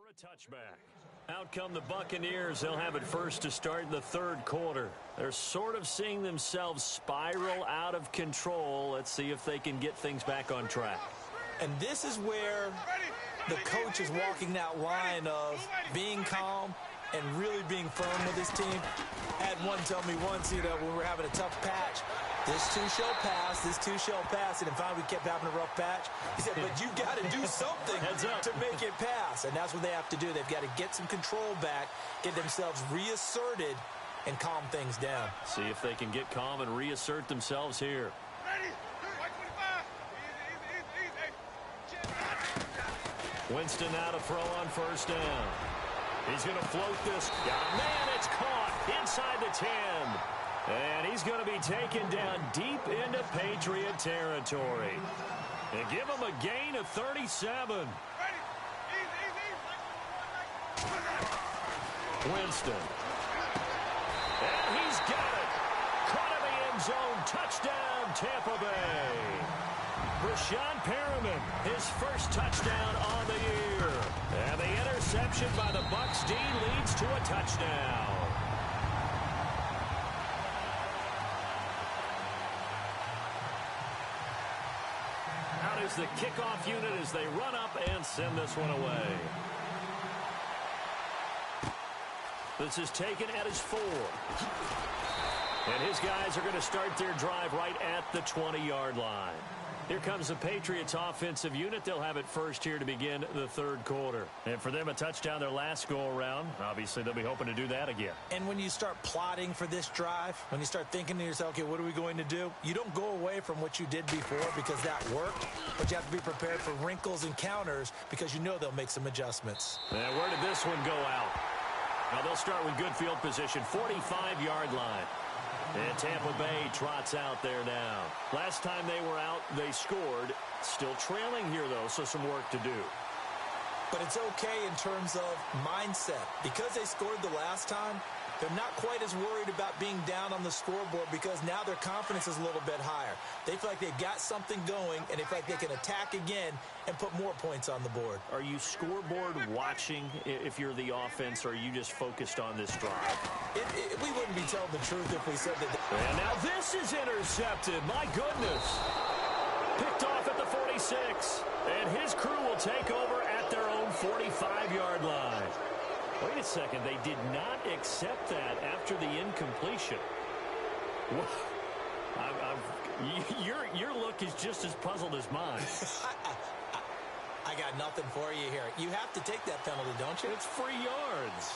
a touchback. Out come the Buccaneers. They'll have it first to start the third quarter. They're sort of seeing themselves spiral out of control. Let's see if they can get things back on track. And this is where the coach is walking that line of being calm and really being firm with his team. I had one tell me once, when we were having a tough patch, this too shall pass, this too shall pass. And finally we kept having a rough patch. He said, but you got to do something to make it pass. And that's what they have to do. They've got to get some control back, get themselves reasserted, and calm things down. See if they can get calm and reassert themselves here. Winston now to throw on first down. He's going to float this. Man, it's caught inside the 10. And he's going to be taken down deep into Patriot territory. And give him a gain of 37. Winston. And he's got it. Caught in the end zone. Touchdown, Tampa Bay. Rashawn Perriman, his first touchdown on the year. And the interception by the Bucs D leads to a touchdown. Out is the kickoff unit as they run up and send this one away. This is taken at his 4. And his guys are going to start their drive right at the 20-yard line. Here comes the Patriots offensive unit. They'll have it first here to begin the third quarter. And for them, a touchdown their last go-around. Obviously, they'll be hoping to do that again. And when you start plotting for this drive, when you start thinking to yourself, okay, what are we going to do? You don't go away from what you did before because that worked, but you have to be prepared for wrinkles and counters because you know they'll make some adjustments. And where did this one go out? Now, they'll start with good field position, 45-yard line. And Tampa Bay trots out there now. Last time they were out, they scored. Still trailing here, though, so some work to do. But it's okay in terms of mindset. Because they scored the last time, they're not quite as worried about being down on the scoreboard because now their confidence is a little bit higher. They feel like they've got something going, and they feel like they can attack again and put more points on the board. Are you scoreboard watching if you're the offense, or are you just focused on this drive? We wouldn't be telling the truth if we said that. And now this is intercepted. My goodness. Picked off at the 46. And his crew will take over at their own 45-yard line. Wait a second. They did not accept that after the incompletion. Your look is just as puzzled as mine. I got nothing for you here. You have to take that penalty, don't you? It's free yards.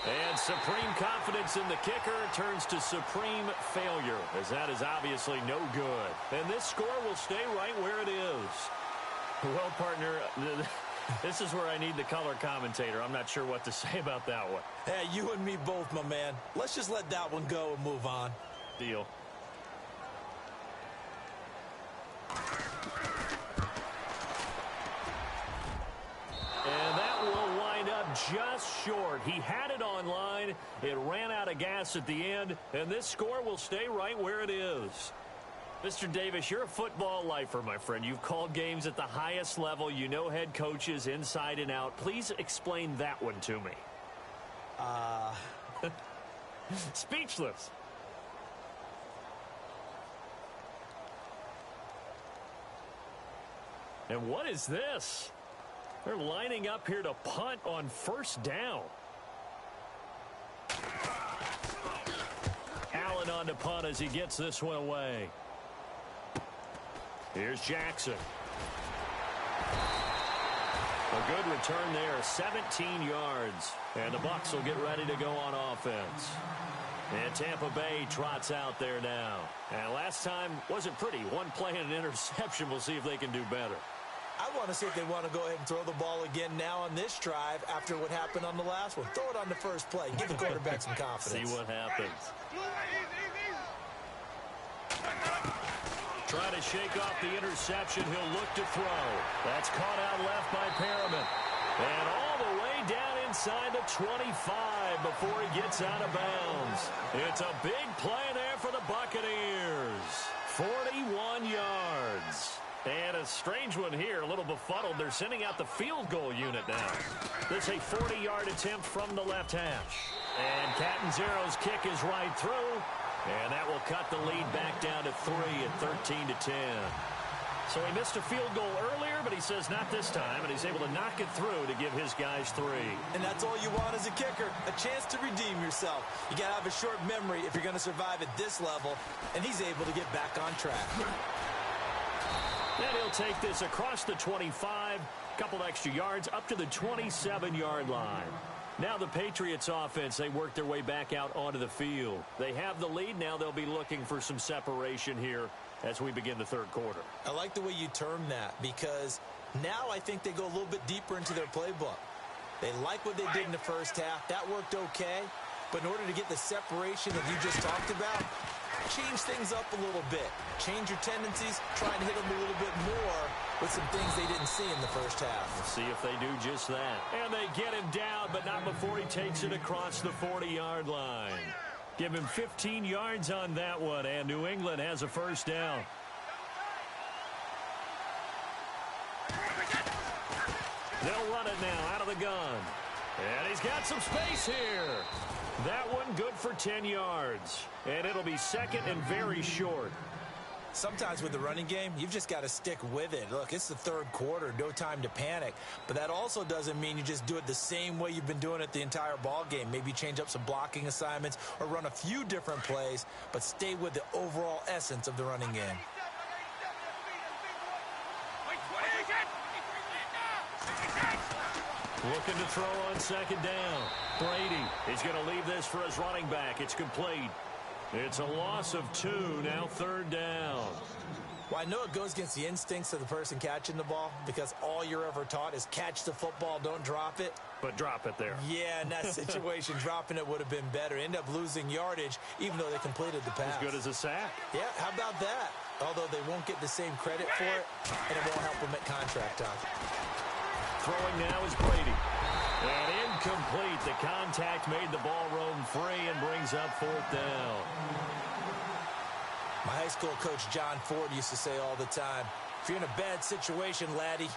And supreme confidence in the kicker turns to supreme failure, as that is obviously no good. And this score will stay right where it is. Well, partner, this is where I need the color commentator. I'm not sure what to say about that one. Hey, you and me both, my man. Let's just let that one go and move on. Deal. And that will wind up just short. He had it on line. It ran out of gas at the end, and this score will stay right where it is. Mr. Davis, you're a football lifer, my friend. You've called games at the highest level. You know head coaches inside and out. Please explain that one to me. Speechless. And what is this? They're lining up here to punt on first down. Allen on to punt as he gets this one away. Here's Jackson. A good return there, 17 yards. And the Bucs will get ready to go on offense. And Tampa Bay trots out there now. And last time wasn't pretty. One play and an interception. We'll see if they can do better. I want to see if they want to go ahead and throw the ball again now on this drive after what happened on the last one. Throw it on the first play. Give the quarterback some confidence. See what happens. Trying to shake off the interception. He'll look to throw. That's caught out left by Perriman. And all the way down inside the 25 before he gets out of bounds. It's a big play there for the Buccaneers. 41 yards. And a strange one here, a little befuddled. They're sending out the field goal unit now. This is a 40-yard attempt from the left hash. And Catanzaro's kick is right through. And that will cut the lead back down to 3 at 13-10. So he missed a field goal earlier, but he says not this time, and he's able to knock it through to give his guys 3. And that's all you want as a kicker, a chance to redeem yourself. You got to have a short memory if you're going to survive at this level, and he's able to get back on track. And he'll take this across the 25, couple extra yards, up to the 27-yard line. Now the Patriots offense, they work their way back out onto the field. They have the lead. Now they'll be looking for some separation here as we begin the third quarter. I like the way you term that, because now I think they go a little bit deeper into their playbook. They like what they did in the first half. That worked okay. But in order to get the separation that you just talked about, change things up a little bit. Change your tendencies, try and hit them a little bit more with some things they didn't see in the first half. We'll see if they do just that. And they get him down, but not before he takes it across the 40-yard line. Give him 15 yards on that one, and New England has a first down. They'll run it now out of the gun. And he's got some space here. That one good for 10 yards. And it'll be second and very short. Sometimes with the running game, you've just got to stick with it. Look, it's the third quarter, no time to panic. But that also doesn't mean you just do it the same way you've been doing it the entire ball game. Maybe change up some blocking assignments or run a few different plays, but stay with the overall essence of the running game. Looking to throw on second down. Brady is going to leave this for his running back. It's complete. It's a loss of 2, now third down. Well, I know it goes against the instincts of the person catching the ball, because all you're ever taught is catch the football, don't drop it. But drop it there. Yeah, in that situation, dropping it would have been better. End up losing yardage, even though they completed the pass. As good as a sack. Yeah, how about that? Although they won't get the same credit for it, and it won't help them at contract time. Throwing now is Brady. And incomplete. The contact made the ball roam free and brings up fourth down. My high school coach, John Ford, used to say all the time, if you're in a bad situation, laddie,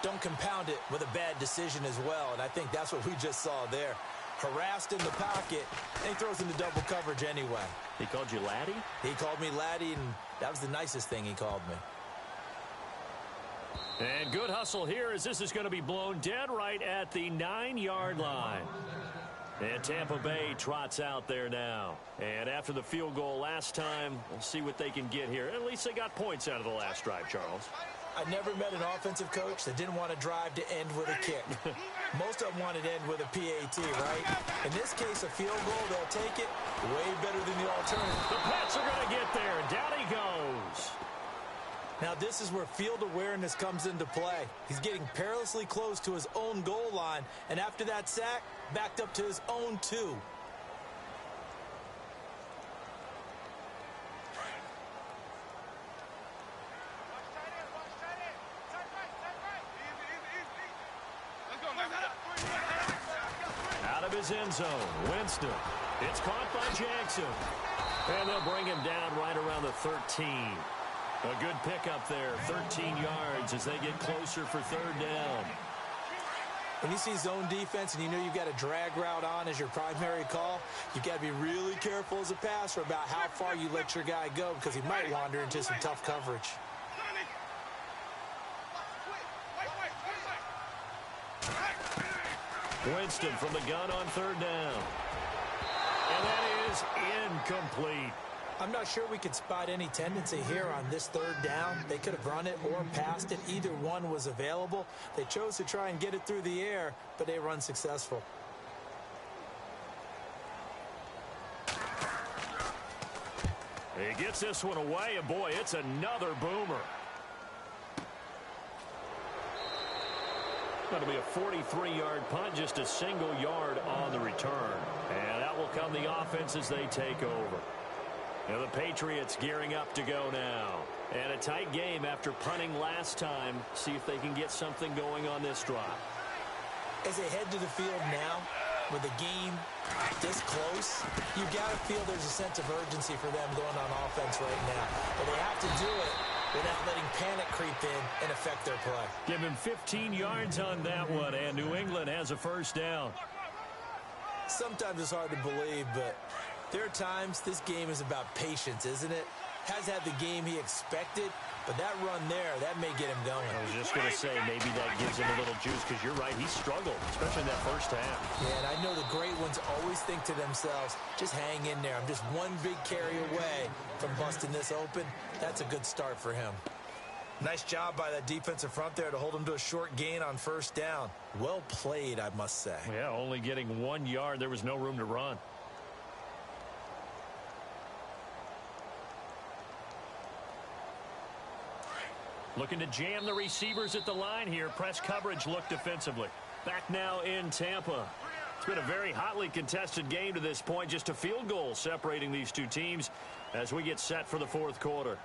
don't compound it with a bad decision as well. And I think that's what we just saw there. Harassed in the pocket, and he throws into double coverage anyway. He called you laddie? He called me laddie, and that was the nicest thing he called me. And good hustle here, as this is going to be blown dead right at the 9-yard line. And Tampa Bay trots out there now. And after the field goal last time, we'll see what they can get here. At least they got points out of the last drive, Charles. I never met an offensive coach that didn't want to drive to end with a kick. Most of them wanted to end with a PAT, right? In this case, a field goal, they'll take it way better than the alternative. The Pats are going to get there, and down he goes. Now, this is where field awareness comes into play. He's getting perilously close to his own goal line, and after that sack, backed up to his own 2. Out of his end zone, Winston. It's caught by Jackson. And they'll bring him down right around the 13. A good pickup there, 13 yards as they get closer for third down. When you see zone defense and you know you've got a drag route on as your primary call, you've got to be really careful as a passer about how far you let your guy go, because he might wander into some tough coverage. Winston from the gun on third down. And that is incomplete. I'm not sure we could spot any tendency here on this third down. They could have run it or passed it. Either one was available. They chose to try and get it through the air, but they were unsuccessful. He gets this one away, and boy, it's another boomer. That'll be a 43-yard punt, just a single yard on the return. And that will come the offense as they take over. Now the Patriots gearing up to go now. And a tight game after punting last time. See if they can get something going on this drive. As they head to the field now, with the game this close, you've got to feel there's a sense of urgency for them going on offense right now. But they have to do it without letting panic creep in and affect their play. Give him 15 yards on that one, and New England has a first down. Sometimes it's hard to believe, but there are times this game is about patience, isn't it? Has had the game he expected, but that run there, that may get him going. I was just going to say, maybe that gives him a little juice, because you're right, he struggled, especially in that first half. Yeah, and I know the great ones always think to themselves, just hang in there. I'm just one big carry away from busting this open. That's a good start for him. Nice job by that defensive front there to hold him to a short gain on first down. Well played, I must say. Yeah, only getting 1 yard. There was no room to run. Looking to jam the receivers at the line here. Press coverage look defensively. Back now in Tampa. It's been a very hotly contested game to this point. Just a field goal separating these two teams as we get set for the fourth quarter.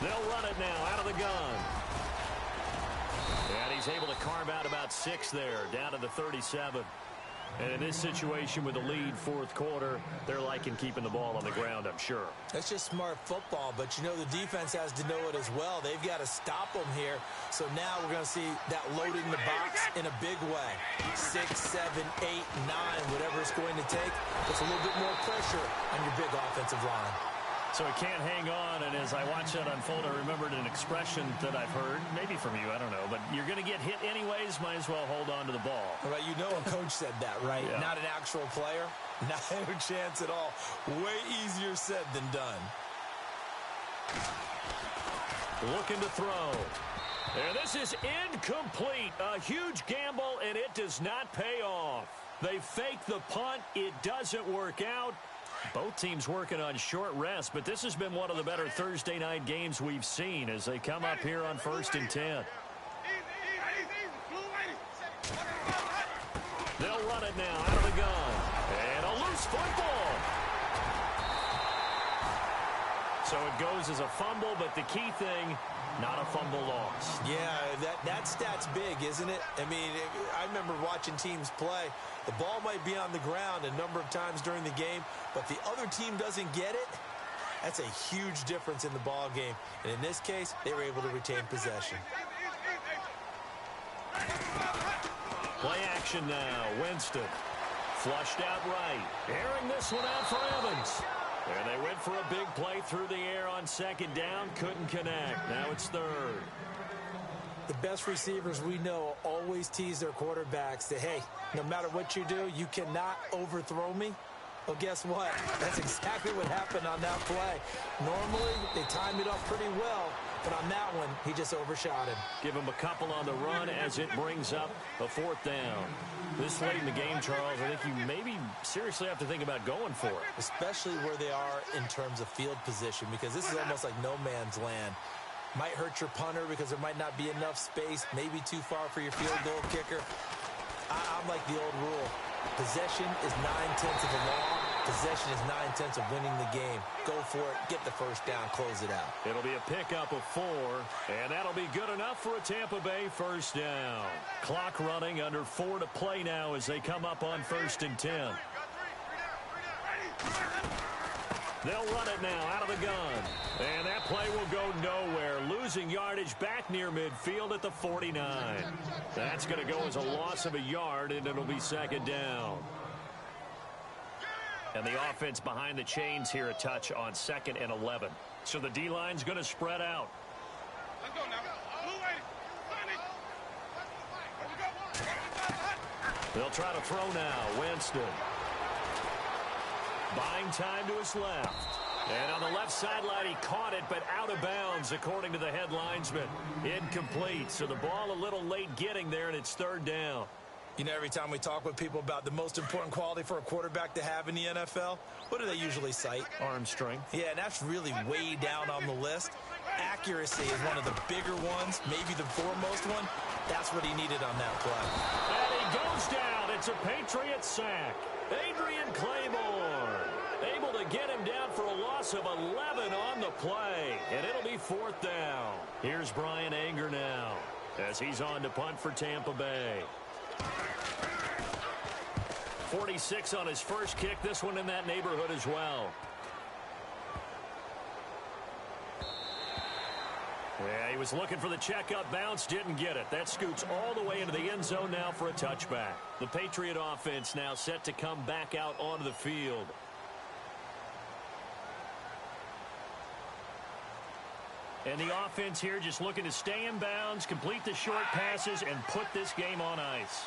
They'll run it now out of the gun. And he's able to carve out about 6 there, down to the 37. And in this situation with the lead fourth quarter, they're liking keeping the ball on the ground, I'm sure. That's just smart football, but you know the defense has to know it as well. They've got to stop them here. So now we're going to see that loading the box in a big way. 6, 7, 8, 9, whatever it's going to take. Puts a little bit more pressure on your big offensive line. So it can't hang on, and as I watch that unfold, I remembered an expression that I've heard, maybe from you, I don't know, but you're going to get hit anyways, might as well hold on to the ball. Right, you know a coach said that, right? Yeah. Not an actual player. Not a chance at all. Way easier said than done. Looking to throw. And this is incomplete. A huge gamble, and it does not pay off. They fake the punt. It doesn't work out. Both teams working on short rest, but this has been one of the better Thursday night games we've seen as they come up here on 1st and 10. They'll run it now out of the gun. And a loose football. So it goes as a fumble, but the key thing, not a fumble loss. Yeah, that stat's big, isn't it? I mean, I remember watching teams play. The ball might be on the ground a number of times during the game, but the other team doesn't get it. That's a huge difference in the ball game. And in this case, they were able to retain possession. Play action now. Winston. Flushed out right. Airing this one out for Evans. And they went for a big play through the air on 2nd down. Couldn't connect. Now it's 3rd. The best receivers we know always tease their quarterbacks that, hey, no matter what you do, you cannot overthrow me. Well, guess what? That's exactly what happened on that play. Normally, they time it up pretty well, but on that one, he just overshot him. Give him a couple on the run as it brings up a 4th down. This late in the game, Charles, I think you maybe seriously have to think about going for it. Especially where they are in terms of field position, because this is almost like no man's land. Might hurt your punter because there might not be enough space, maybe too far for your field goal kicker. I'm like the old rule. Possession is 9/10 of the law. Possession is 9/10 of winning the game. Go for it. Get the first down. Close it out. It'll be a pickup of 4, and that'll be good enough for a Tampa Bay first down. Clock running under 4 to play now as they come up on 1st and 10. They'll run it now out of the gun. And that play will go nowhere. Losing yardage back near midfield at the 49. That's going to go as a loss of a yard, and it'll be 2nd down. And the offense behind the chains here a touch on 2nd and 11. So the D-line's going to spread out. Let's go now. They'll try to throw now. Winston. Buying time to his left. And on the left sideline, he caught it, but out of bounds, according to the head linesman. Incomplete. So the ball a little late getting there, and it's 3rd down. You know, every time we talk with people about the most important quality for a quarterback to have in the NFL, what do they usually cite? Arm strength. Yeah, and that's really way down on the list. Accuracy is one of the bigger ones, maybe the foremost one. That's what he needed on that play. And he goes down. It's a Patriot sack. Adrian Claymore able to get him down for a loss of 11 on the play. And it'll be 4th down. Here's Brian Anger now as he's on to punt for Tampa Bay. 46 on his first kick. This one in that neighborhood as well. Yeah, he was looking for the check-up bounce, didn't get it. That scoots all the way into the end zone now for a touchback. The Patriot offense now set to come back out onto the field. And the offense here just looking to stay in bounds, complete the short passes, and put this game on ice.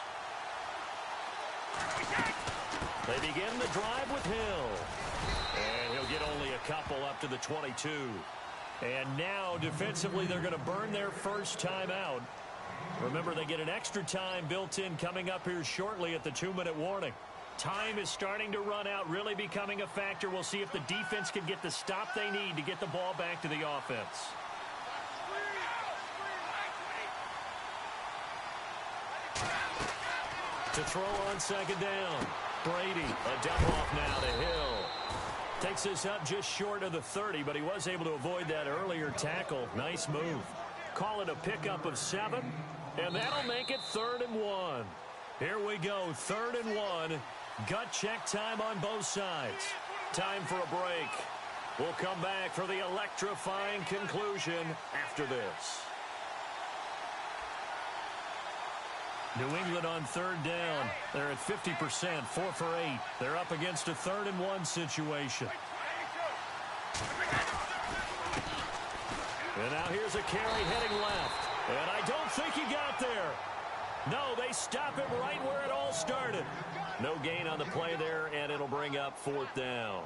They begin the drive with Hill. And he'll get only a couple up to the 22. And now, defensively, they're going to burn their first timeout. Remember, they get an extra time built in coming up here shortly at the 2-minute warning. Time is starting to run out, really becoming a factor. We'll see if the defense can get the stop they need to get the ball back to the offense. To throw on second down. Brady, a dump off now to Hill. Takes this up just short of the 30, but he was able to avoid that earlier tackle. Nice move. Call it a pickup of 7, and that'll make it 3rd and 1. Here we go, 3rd and 1. Gut check time on both sides. Time for a break. We'll come back for the electrifying conclusion after this. New England on 3rd down. They're at 50%, 4 for 8. They're up against a 3rd and 1 situation. And now here's a carry heading left. And I don't think he got there. No, they stop him right where it all started. No gain on the play there, and it'll bring up 4th down.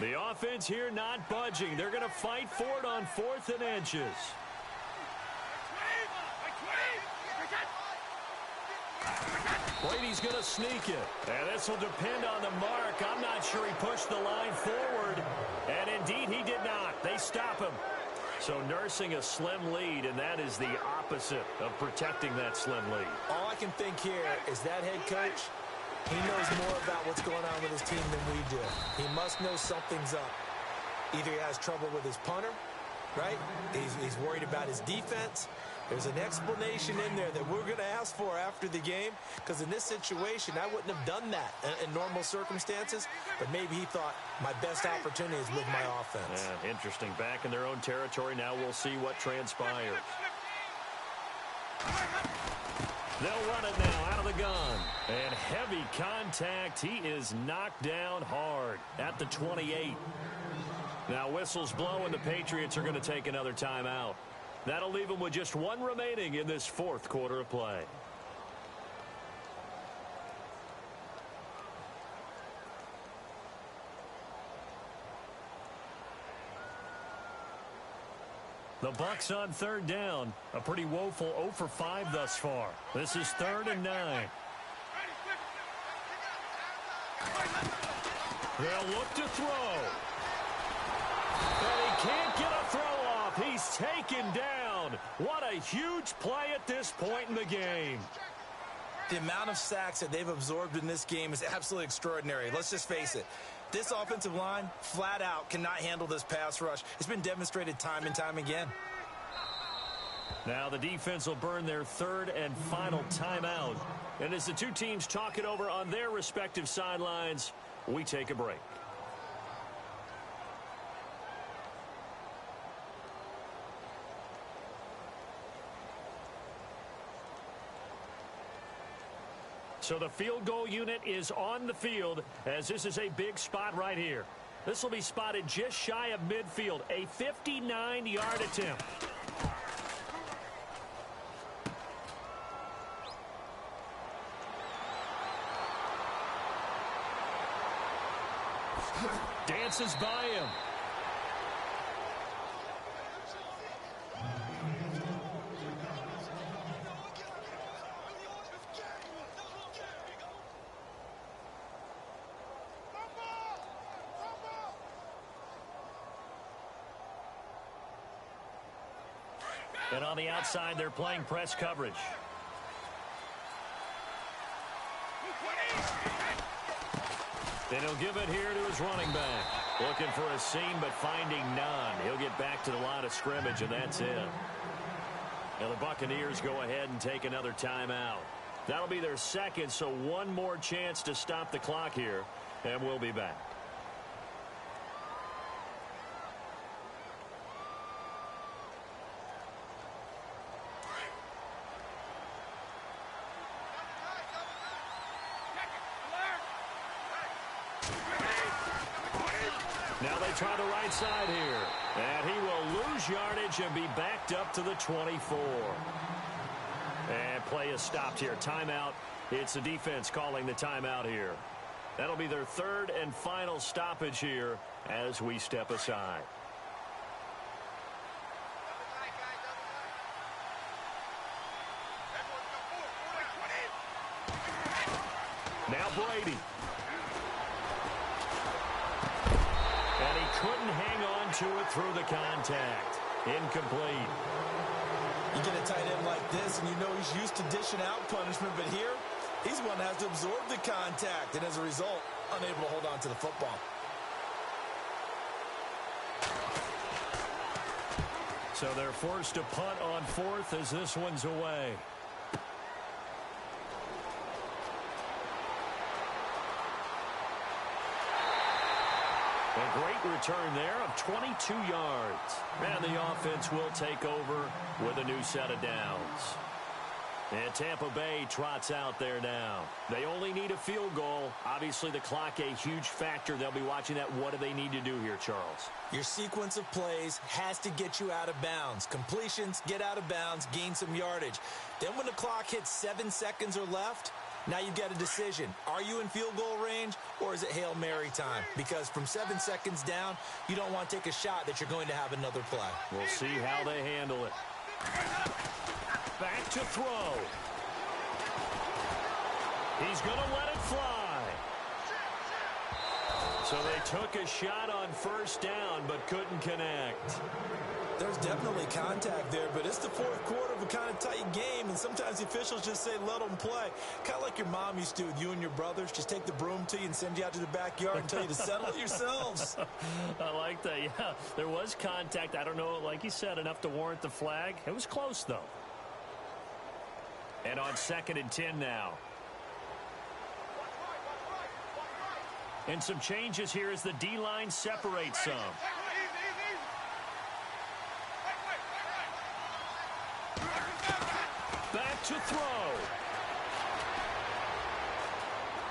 The offense here not budging. They're going to fight for it on 4th and inches. Brady's going to sneak it. And this will depend on the mark. I'm not sure he pushed the line forward. And indeed, he did not. They stop him. So nursing a slim lead, and that is the opposite of protecting that slim lead. All I can think here is that head coach, he knows more about what's going on with his team than we do. He must know something's up. Either he has trouble with his punter, right? He's worried about his defense. There's an explanation in there that we're going to ask for after the game, because in this situation, I wouldn't have done that in normal circumstances, but maybe he thought my best opportunity is with my offense. Yeah, interesting. Back in their own territory. Now we'll see what transpires. They'll run it now out of the gun. And heavy contact. He is knocked down hard at the 28. Now whistles blow, and the Patriots are going to take another timeout. That'll leave them with just 1 remaining in this 4th quarter of play. The Bucs on 3rd down. A pretty woeful 0 for 5 thus far. This is 3rd and 9. They'll look to throw. And he can't get a throw off. He's taken down. What a huge play at this point in the game. The amount of sacks that they've absorbed in this game is absolutely extraordinary. Let's just face it. This offensive line, flat out, cannot handle this pass rush. It's been demonstrated time and time again. Now the defense will burn their 3rd and final timeout. And as the two teams talk it over on their respective sidelines, we take a break. So the field goal unit is on the field, as this is a big spot right here. This will be spotted just shy of midfield, a 59-yard attempt. Dances by him. And on the outside, they're playing press coverage. Then he'll give it here to his running back. Looking for a seam, but finding none. He'll get back to the line of scrimmage, and that's it. Now the Buccaneers go ahead and take another timeout. That'll be their second, so one more chance to stop the clock here, and we'll be back. Now they try the right side here. And he will lose yardage and be backed up to the 24. And play is stopped here. Timeout. It's the defense calling the timeout here. That'll be their third and final stoppage here as we step aside. Now Brady. And he couldn't hang on to it through the contact. Incomplete. You get a tight end like this, and you know he's used to dishing out punishment, but here, he's one that has to absorb the contact, and as a result, unable to hold on to the football. So they're forced to punt on fourth as this one's away. A great return there of 22 yards. And the offense will take over with a new set of downs. And Tampa Bay trots out there now. They only need a field goal. Obviously, the clock a huge factor. They'll be watching that. What do they need to do here, Charles? Your sequence of plays has to get you out of bounds. Completions, get out of bounds, gain some yardage. Then when the clock hits 7 seconds or left, now you've got a decision. Are you in field goal range, or is it Hail Mary time? Because from 7 seconds down, you don't want to take a shot that you're going to have another play. We'll see how they handle it. Back to throw. He's going to let it fly. So they took a shot on first down, but couldn't connect. There's definitely contact there, but it's the fourth quarter of a kind of tight game, and sometimes the officials just say, let them play. Kind of like your mom used to with you and your brothers. Just take the broom to you and send you out to the backyard and tell you to settle it yourselves. I like that, yeah. There was contact. I don't know, like you said, enough to warrant the flag. It was close, though. And on 2nd and 10 now. And some changes here as the D-line separates some. Back to throw.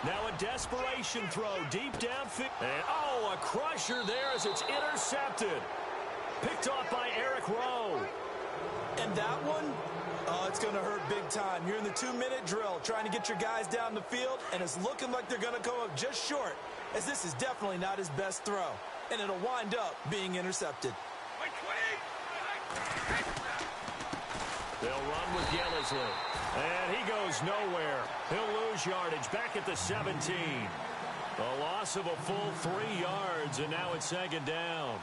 Now a desperation throw deep downfield. And a crusher there as it's intercepted. Picked off by Eric Rowe. And that one, it's going to hurt big time. You're in the 2-minute drill trying to get your guys down the field, and it's looking like they're going to come up just short, as this is definitely not his best throw. And it'll wind up being intercepted. They'll run with Yellesley. And he goes nowhere. He'll lose yardage back at the 17. A loss of a full 3 yards, and now it's 2nd down.